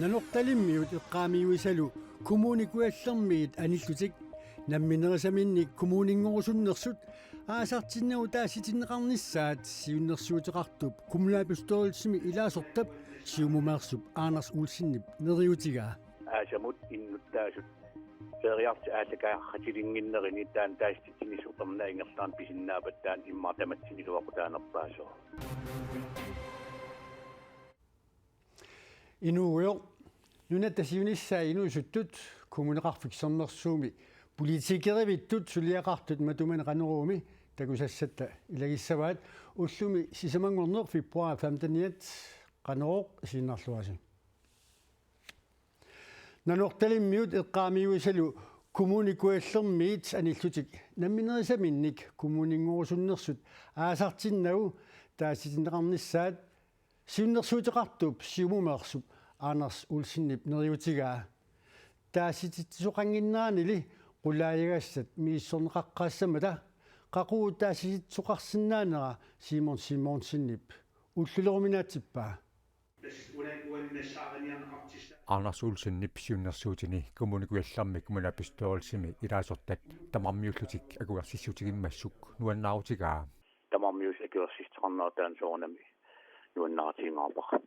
Nanortalimmiut eqqaamiuisalu kommunikuallermiit anillutik намминерисаминник коммунингорусуннерсут аасартиннагу тааситиннеқарнissaат сиуннерсуутеқартуп кумулаапустуорилсими илаасортап сиумумаарсуп Anders Olsenip нериутигаа аасамут иннуттаасут фериарти аалакаахатилингиннерини таан тааститинисутерна ингерлаан писиннаапат таан иммартаматсинилуақутаанерпаасоо инууйо нунаттасиунissaa инуусуттут коммунеқарфиксернерсууми политикеривиттут сулиақартут матуман канеруumi такусассатта илагиссаваат уллуми сисамангорнеқ фебруар 15 канероқ синнарлуаси нанорталиммиут эққаамиуисалу коммуникуаллермиит аниллутик намминерисаминник коммунингорусуннерсут аасартиннагу тааситинеқарнissaат сиуннерсуутеқартуп сиумумеерсуп Anders Olsenip нериутигаа таасититсоқангиннаанили qulaayagassat miissorneqaqqaassамата qaquu taasitsoqarsinnaanera Simonsиннип уллулеруминаатсиппаа Anders Olsenip siunnersuutini kommunikuallarmik munapistoorsimi ilaasортат тамармиуллутик акуерсиссутигиммассук нуаннаарутигаа тамармиус акуерсистеқарнератаан соорнами нуаннаартиингаапаа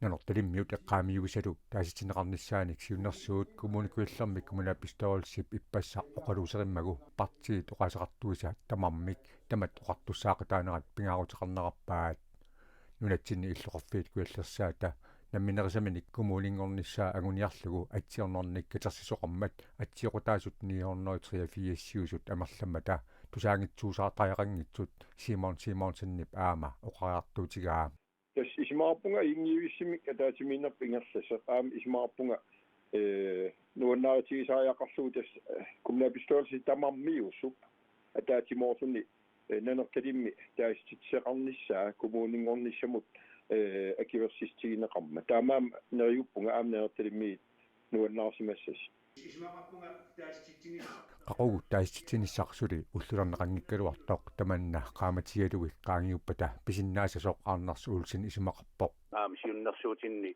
наnortalimmiut eqqaamiugisalu taasitинеқарниссааник сиуннерсуут kommunikuallarmik munapistoorsip иппассаа оқалуусериммагу партии тоқасеқартуиса тамармик тамат оқартуссаақатаанерат пингаарутеқарнераппаат нунатсинни иллоқарфиит куаллерсаата намминерисаминик коммунингорнissaа агуниарлугу атсиорнорник катерсисоқармат атсиоқутаасут ниорнеритриафиассиусут амерламмата тусаангитсуусаартаярангитсут Simonsиннип аама оқариартуутигаа исмаарпунга ингиуиссимик атаатиминнерп ингерласа аам исмаарпунга нуаннаатигисааяқарлуутас кумнапистуалси тамармиусуп атаатимоорсуни нанерталимми тааститсеқарнissaа коммунингорниссамут акиверсистигинеқарма таамаам нериуппунга аам нанерталимми нуаннаарсимассас qaqagu taastitsinissarсули уллулернеқангиккалуартоқ таманна qaamatigalugi qaangiuppata pisinnaasasоқ Anders Olsen исумақарпоқ аам сиуннерсуутинни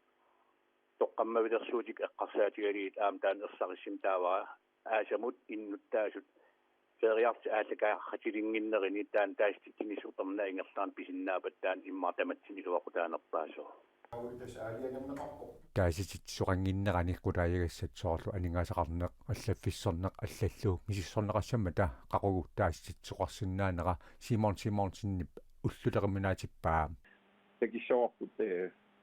тоққаммавилерсуутик эққарсаатигалиит аам таан ерсарissим тааваа аасамут иннуттаасут фериарти аалакаахатилингиннерини таан тааститинисутерна ингерлаан писиннаапат таан иммартаматсинилуақутаанерпаасоо таасититсоқангиннерани qulaayagassat soorlu aningaasaqarneq аллаффиссорнеq аллаллу мисиссорнеқассамата qaqagu taasititsoqarsinnaanera Simonsиннип уллулериминаатиппаа такиссоорпут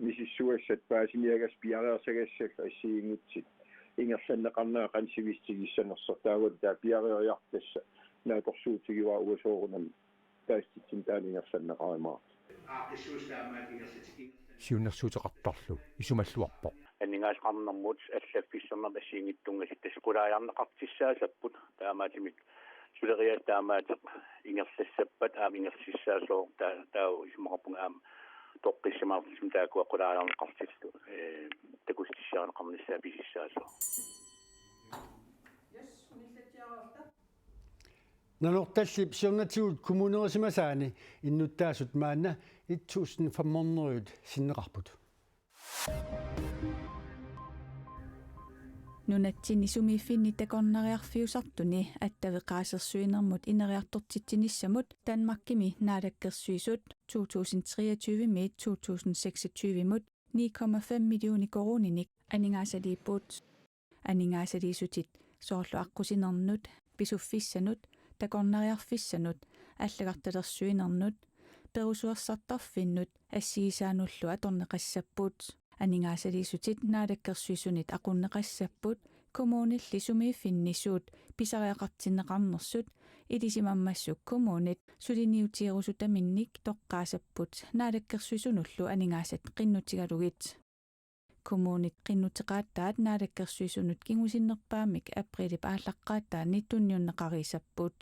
мисиссуассат паасиниагас пиареерсагассак ассиингитсит ингерланнеқарнеа қансивистигиссанерсо таагут таа пиареериартасса нааторсуутигива уасоорунам тааститсин таалингерланнеқаримаа сиуннерсуутеқартарлу исумаллуарпоқ анингаасқарнэрмут аллаффиссернер ассиингиттунга ситтаскулааяарнеқартиссаасаппут таамаатимик сулериат таамаатеқ ингерлассаппат аам ингерсиссаасоо таа исумақарпунга аам тоққиссамаартисим таакуа qulaayaarneqartillу такустиссаарнеқарниссаа писиссаасоо нанорталлип сиорнатигут коммунерисимасаани иннуттаасут маанна 1500 синнеқарпут нунатсини сумииффинни такорнариарфиусартуни аттавеқаасерсуинермут инериартортитсиниссамут Danmarkimi наалаккерсуисут 2023 2026 мут 9,5 миллиони корониник анингаасалииппут анингаасалиисутит соорлу аққусинернут писуффиссанут такорнариарфиссанут аллагарталерсуинернут перусуерсартарфиннут ассигисаануллу аторнеқассаппут анингаасалиисутит наалаккерсуисунит aqunneqassapпут коммунилли сумииффиннисуут писариақартиннеқарнерсут илисимаммассук коммунит сулиниутиерусутаминник тоққаасаппут наалаккерсуисунуллу анингаасат қиннутигалугит коммунит қиннутеқааттаат наалаккерсуисунут кингусиннерпаамик априлип ааллаққааттаа ниттунниуннеқарисаппут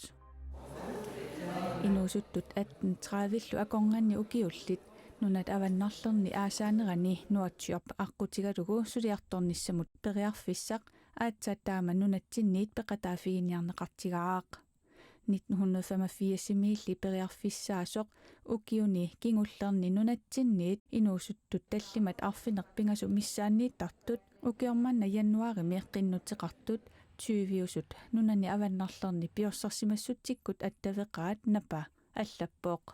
инуусуттут 18 акорнганни укиуллит нунат аваннарлерни аасаанерани нуатсиорп аққутигалугу сулиарторниссамут периарфиссақ аатсааттаама нунатсинниит пеқатаафигиниарнеқартигараақ 1985 periarfissaasoq ukiuni kingullerni nunatsinniit inuusuttut tallimat arfinerpingasu missaanniittartut ukiormanna januarimi qinnutiqartut 20usut nunani avannarlerni piorsersimassutikkut attaveqaat napa allappoq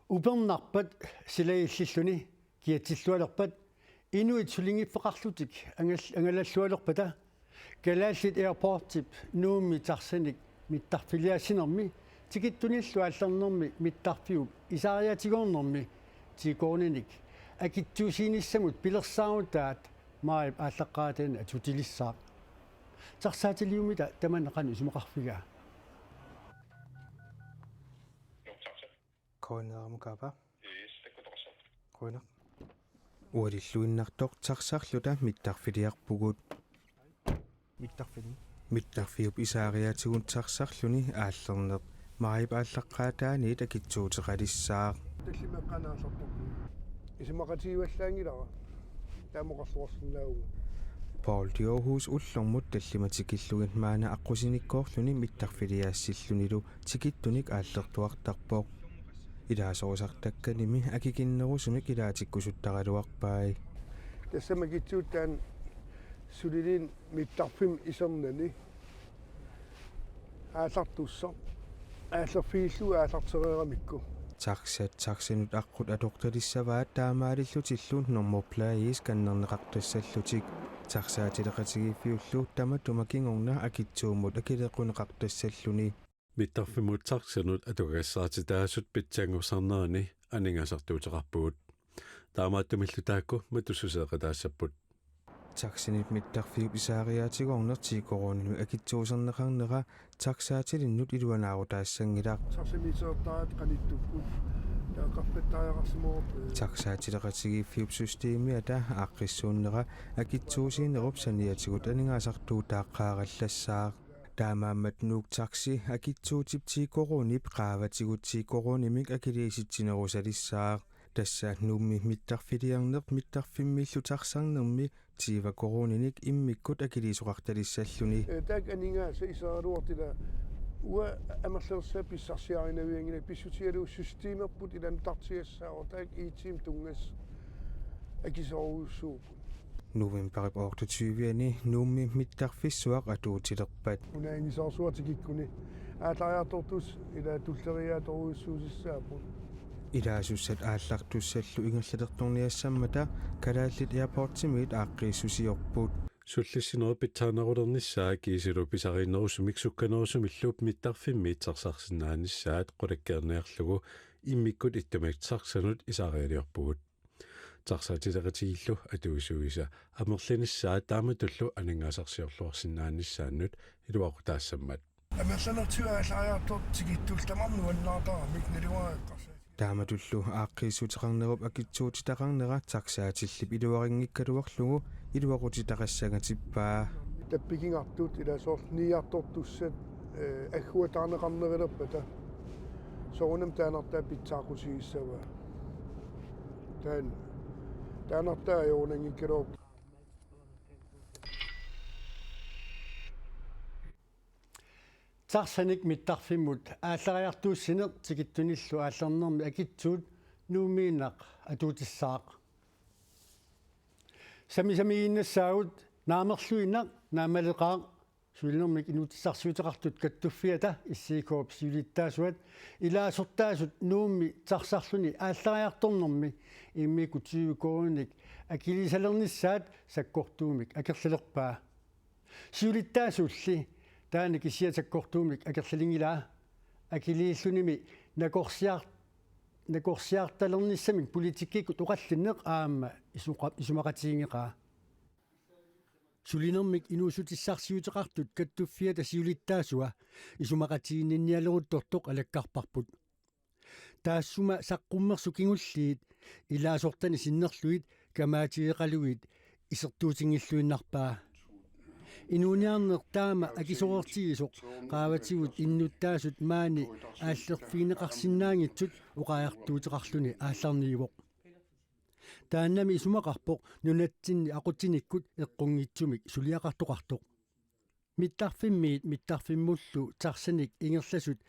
Ubernarpat silaillilluni kiatillualerpat inuit sulingiffeqarlutik angalallualerpata kalaallit airportip nuummi tarsanik mittarfiliaasinermi tikittunillu аллернэрми mittарфиуп исариатигорнэрми тикорниник акитсуусиинissamут пилерсаарутаат маип ааллаққаатаана атутилиссаа тарсаатилиумита таманеқану сумақарфигаа коонерамукапа коонер уалиллуиннартоқ тарсарлута миттарфилиарпугут миттарфиуп исаариатигун тарсарлуни ааллернеқ маип ааллаққаатаани такитсуутеқалиссаа таллимеққанаасартарпу исимақатигуаллаангилара таамоқарлуарсинаагу Paul Diohus ullormut tallimatikilluгит маана аққусиниккоорлуни миттарфилиаассиллуниlu tikittunik aallertuartarpoq илаасоосартакканими акикиннерусумик илаатиккусуттаралуарпаи тассамакитсуутаан сулилин миттарфим исернани аалартуссо ааллерфииллу аалартерерамикку таксинут аққут аторталиссаваат таамаалиллутиллуун нормоплаис каннернеқартассаллутик тарсаатилеқатигиффиуллу таматума кингорна акитсууммут акилеқунеқартассаллуни миттарфимутсарсинут атугассаатитаасут питсаангусарнерани анингаасартуутеқарпугут таамааттумиллутаакку матуссусеэқатаассаппут таксинит миттарфиуп исаариаатигорнертикоронну акитсуусернеқарнера таксаатилиннут илуанаарутаассангилаа сарсимисеэртаат каниттукку таақарфаттаариақарсимооп таксаатилеқатигиффиуп системиата ааққиссууннера акитсуусиинеруп саниатигут анингаасартуу тааққаараллассаа таамааммат нуук такси акитсуутиптикорунип qaavatigut-tikорунимик акилииситсинерусалиссаа тасса нуумми миттарфилиарнерт миттарфиммиллутарсарнерми тивакоруниник иммиккут акилиисоқарталиссаллуни таак анингааса исааруартила уа амерлерсаа писсарсиаринавиангина писсутиалу системерпут илан тартиассаа таак иитим тунгас акисоруссуупут November 28 nuummi mittarfissuaq atuutilerpat унаангисаарсуатикиккуни аалариартортус ила туллериааторуйуссуусиссаапут илаасуссат ааллартуссаллу ингерлалерторниассаммата калааллит аirportимит ааққииссусиорпут суллиссинеру питсаанерулерниссаа киисилу писаринерусумик сукканерусумиллуп миттарфиммиитсарсарсинааниссаат qulakkeerniarlugu иммиккут иттумаатсарсанут исаариалиорпугут тарсаатилеқатигиллу атуисуиса амерлиниссаа тааматуллу анингаасарсиорлуарсинааниссааннут илуақутаассаммат амерланертуаалариарторт тигиттул тамарнуаннаартарамик налуааққарса тааматуллу ааққииссутеқарнеруп акитсуутитақарнера таксаатиллип илуарингиккалуарлугу илуақутитақассагатиппаа таппикингартут иласоор ниартортуссат аггуатаарнеқарнерилерпата соонам таанартаа питсаақусигиссава таанартаа юунангиккалоо тарсаник миттарфиммут ааллариартууссинеқ тикиттуниллу ааллернерми акитсуут нуумиинақ атуутиссаақ самисамииннассаагут наамерлуиннақ наамалеқаақ сулнэрмик инутиссарсуутеқартут каттуффиата иссиикооп сиулиттаасуат илаасортаасут нуумми тарсарлуни ааллариарторнэрми иммику 20 кооник акилисалерниссаат саккортуумик акерлалерпаа сиулиттаасуулли таани кисиатаккортуумик акерлалингилаа акилииллуними накорсиарталерниссамик политиккикут уқаллиннеқ аама исумақатиингеқаа сулинермик инуусутиссарсиутеқартут каттуффиата сиулиттаасуа исумақатиинниалеруттортоқ алаккарпарпут таассума саққуммерсу кингуллиит илаасортани синнерлуит камаатиеқалуит исертуутингиллуиннарпаа инуниарнер таама акисорертигисоқ qaavатигут иннуттаасут маани ааллерфиинеқарсинаангитсут уқаяртуутеқарлуни аалларниивоқ тааннами исумақарпоқ нунатсинни ақутиниккут эққунгитсумик сулиақартоқартоқ миттарфиммуллу тарсаник ингерласут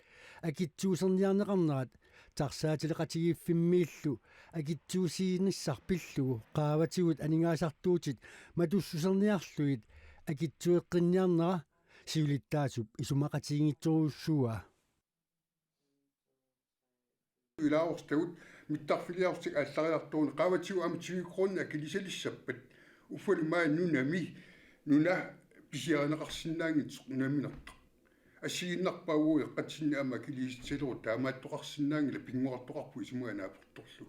акитсуусерниарнеқарнерат тарсаатилеқатигииффиммииллу акитсуусиинissarpillugu qaavatigut aningaasartuutit matussусерниарлуит акитсуэққинниарнера сиулиттаасуп исумақатигингитсоруссуа илаорстагут миттарфилиарсик аллариартуун qaavatigu амтигиккорна акилисалиссаппат уффалимаа нуна писиарнеқарсинаангит нунаминерта ассигиннарпаагуу эққатсинни ама килиситсилеру таамааттоқарсинаангила пингуартоқарпу исумаанааперторлу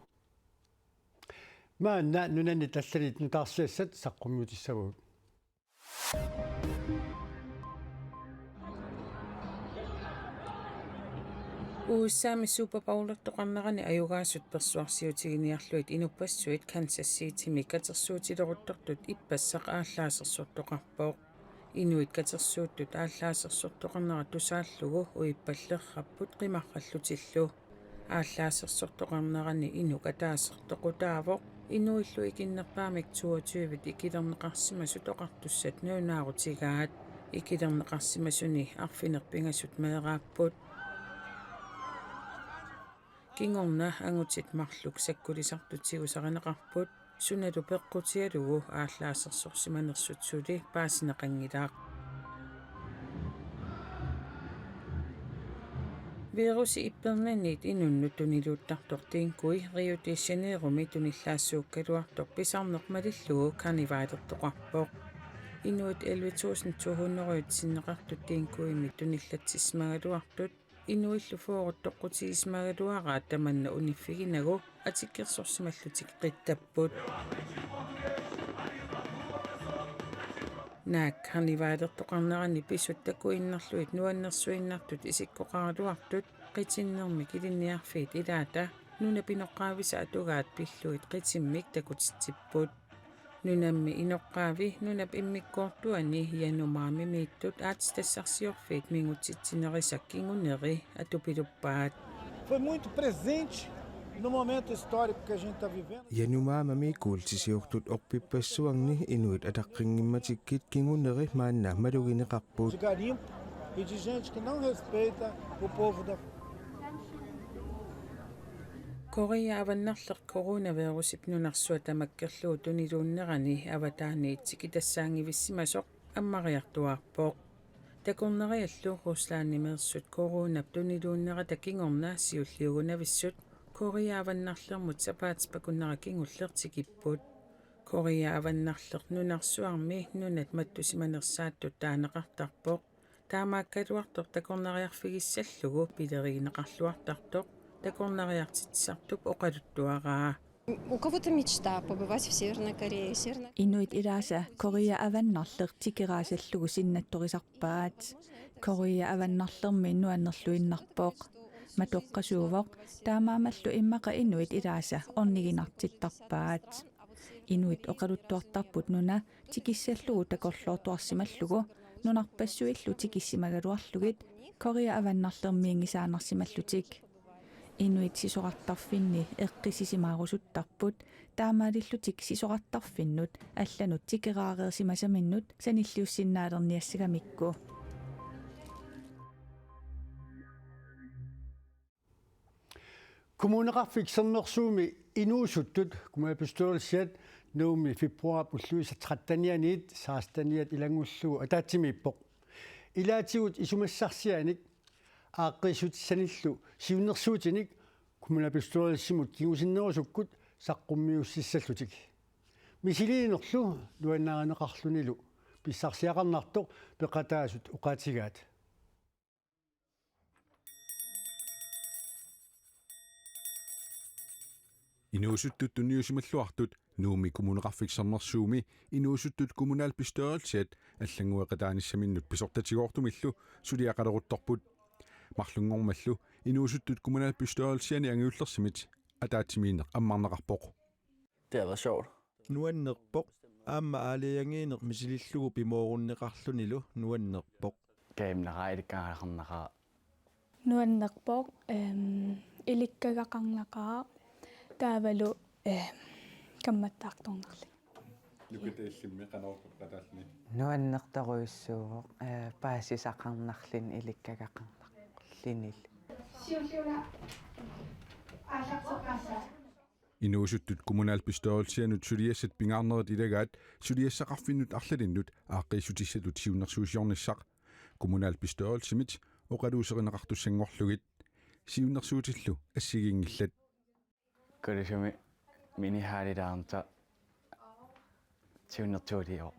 маанна нунанни таллалит нутаарсаассат саққуммиутиссагуут Uussaami Super Bowl-ертоқарнерани аюгаасут персуарсиутигиниарлуит инуппассуит Kansas City-ми катерсуутилерутторtut иппассақ ааллаасерсортоқарпоо инуит катерсууттут ааллаасерсортоқарнера тусааллугу уиппаллерраппут қимарраллутиллу ааллаасерсортоқарнерани инук атаасертоқутаавоқ инуиллу икиннерпаамик 22-вит икилернеқарсимасут оқартуссат нуунаарутигаат икилернеқарсимасуни арфинерпингасут меэрааппут кингорна ангутит марлук саккулисартутсигусаринеқарпут суналу пеққутиалугу ааллаасерсорсиманерсутсули паасинеқангилаақ вируси иппернанит инуннут тунилуuттартортиинкуи Rio de Janeiro-ми туниллаассууккалуартор писарнеқмалиллугу карниваалертоқарпоқ инуит 11200 синнеқартут-тиинкуими туниллатсисмагалуартут инуиллу фоорутоққутигисмагалуараа таманна униффигинагу атиккерсорсималлутик қиттаппут наак карниваалертоқарнерани писсуттакуиннарлуит нуаннерсуиннартут исиккоқаралуартут қитиннерми килинниарфиит илаата нуна пиноққаависа атугаат пиллуит қитиммик такутитсиппут нунамми иноққаави нунап иммиккоортуани янумаами мииттут аатистассарсиорфиит мингутситсинерисак кингунери атупилуппаат Foi muito presente no momento histórico que a gente está vivendo. Yanumaamami kuultisiortut orpipassuarni inuit ataqqinngimmatikkiit kinguneri maanna malugineqarpuut De garimpo e de gente que não respeita o povo da Korea аваннарлеқ коронавирусип нунарсуа тамаккерлуу тунилууннерани аватааниитсики тассаангивиссимасоқ аммариартуарпоқ такорнериаллу руслааннимерсут коронап тунилууннера такингорна сиуллиугунависсут Korea аваннарлермут сапаатипакуннера кингуллертикиппут Korea аваннарлеқ нунарсуарми нунат маттусиманерсааттут таанеқартарпоқ таамааккалуартор такорнериарфигиссаллугу пилеригинеқарлуартартоқ такорнариартитсартуп оқалуттуараа У кого-то мечта побывать в Северной Корее. Инуит илааса Korea аваннарлер тикераасаллугу синнатторисарпаат Korea аваннарлерми нуаннерлуиннарпоқ матоққасуувоқ таамаамаллу иммақа инуит илааса орнигинартиттарпаат инуит оқалуттуартарпут нуна тикиссаллугу такорлуортуарсималлугу нунарпассуиллу тикиссимагалуарлугит Korea аваннарлермиингисаанарсималлутик инуит сисоқартарфинни эққисисимаарусуттарпут таамаалиллутик сисоқартарфиннут алланут тикераареерсимасаминнут саниллиуссиннаалерниассагамикку kommuneqarfiksernersuumi inuusuttut kommunalbestyrelsiat nuumi februar ulluisa 13-niit saastaniat ilangullugu ataatsimippoq ilaatigut isumassarsianik aaqqisutsanillu siunnersuutinik kommunalbestyrelsimut kigusinnerusukkut saqqummiussissallutik misiliinerlu luannaaneqarlunilu pissarsiaqarnartoq peqataasut uqaatigaat Inuusuttut tunniusimalluartut nuumi kommuneqarfiksernersuumi inuusuttut kommunalbestyrelsiat аллангуэкъатааниссаминнут писортатигоортумиллу сулиақалерутторпут марлунгормаллу inuusuttut kommunalbestyrelsiani angiullersimit атаатсимиинеқ аммарнеқарпоқ Det har været sjovt. nuannerpoq aamma aaliangiineq misilillugu pimoorunneqarlunilu nuannerpoq kaimnaqailikkaqarnaqaa nuannerpoq ilikkagaqarnaqaa taavalu камматтаартуунерли нукатаиллимми канаорпатаални нуаннертаруйуссууво паасисақарнарлин иликкагақарнарлинил инуусуттут kommunalbestørelsianut suliassat pingaarneret ilagaat suliassaqarfinnut arlalinut aaqqisutissatut siunnersuusiornissaq kommunalbestørelsimit oqaluuserineqartussanngorlugit siunnersuutillu assigiingillat Kurisumi minihaalidaarnta siunnertuulio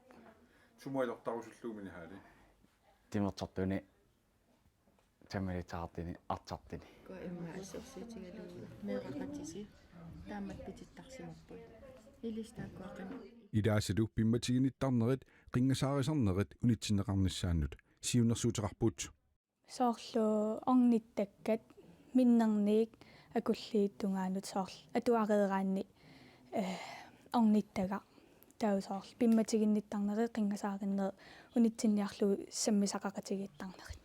sumualortarusulluumini haali timertartuni tammalitaartini artartini ko imma assersiitigaluugu meeqaqatisi taammat pitittarsimorput ilistaakuaqami idaasatu pimmatiginittарнерит qingasaarisarnerit unitsinneqarnissaannut siunnersuuteqarput soorlu ornittakkat minnerniik akulliittungaanut soorl atuareeraanni ornittaga tausoorl pimmatiginnittarneri qingasaarinner unitsinniarlu sammisaqaqatigittarnerit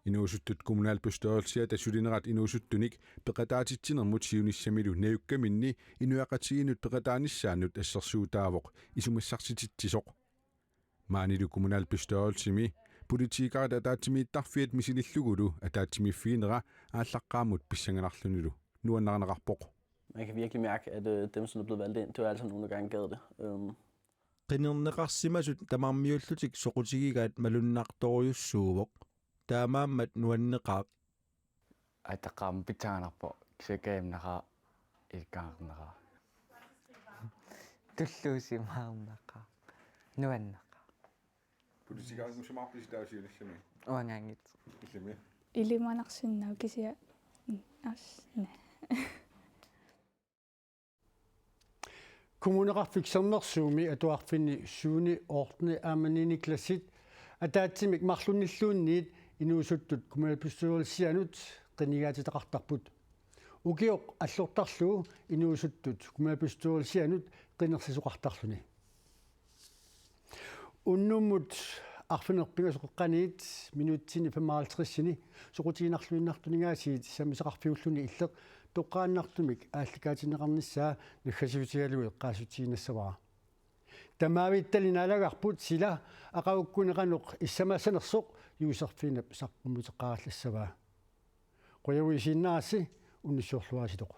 inuusuttut kommunalbestørelsia tasulinerat inuusuttunik peqataatitsinermut siunissamilu naukkaminni inuaqatiginut peqataanissaannut assersuutaavoq isumassartitittisoq maanilu kommunalbestørelsimi politiikarat ataatimiittarfiat misilillugulu ataatimiiffiinera aallaqqaamut pissanganarlunilu nuannaqanaqarpoq. Man kan virkelig mærke, at dem, som er blevet valgt ind, det var altså nogen, der gerne gad det. qinnerneqarsimasut tamarmiullutik soqutigigaat malunnartoriussuuvoq taamaammat nuanneqaaq Aitaqaam pitaanarpo kisakaimnaqa ilkaarnaqa tulluusimaarnaqa nuannaqa politiikaarnusamaarpisitaasiunallami uangaangit illami ilimanarsinnau kisia asne kommuneqarfiksernersuumi atuarfinni suuni oortni aamanini klassit ataatsimik marlunnilluunniit inuusuttut kommunalbestørelsianut qinigaatitaqartarput ukioq allortarluu inuusuttut kommunalbestørelsianut qinersisoqartarluni unnummut arfinerpingasoqeqqaniit minuutsini 55-sini soqutiginarluinnartunigaasiit sammisaqarfiulluni illeq toqqaannartumik аалликаатинеқарнissaa наггасуутигалуи эққаасутигинассавара тамаавитталинаалагарпут сила ақауккунеқанеқ иссамассанерсоқ юусерфинап саққуммутеққараллассаваа қоявуисиннааси унниссуурлуааситоқ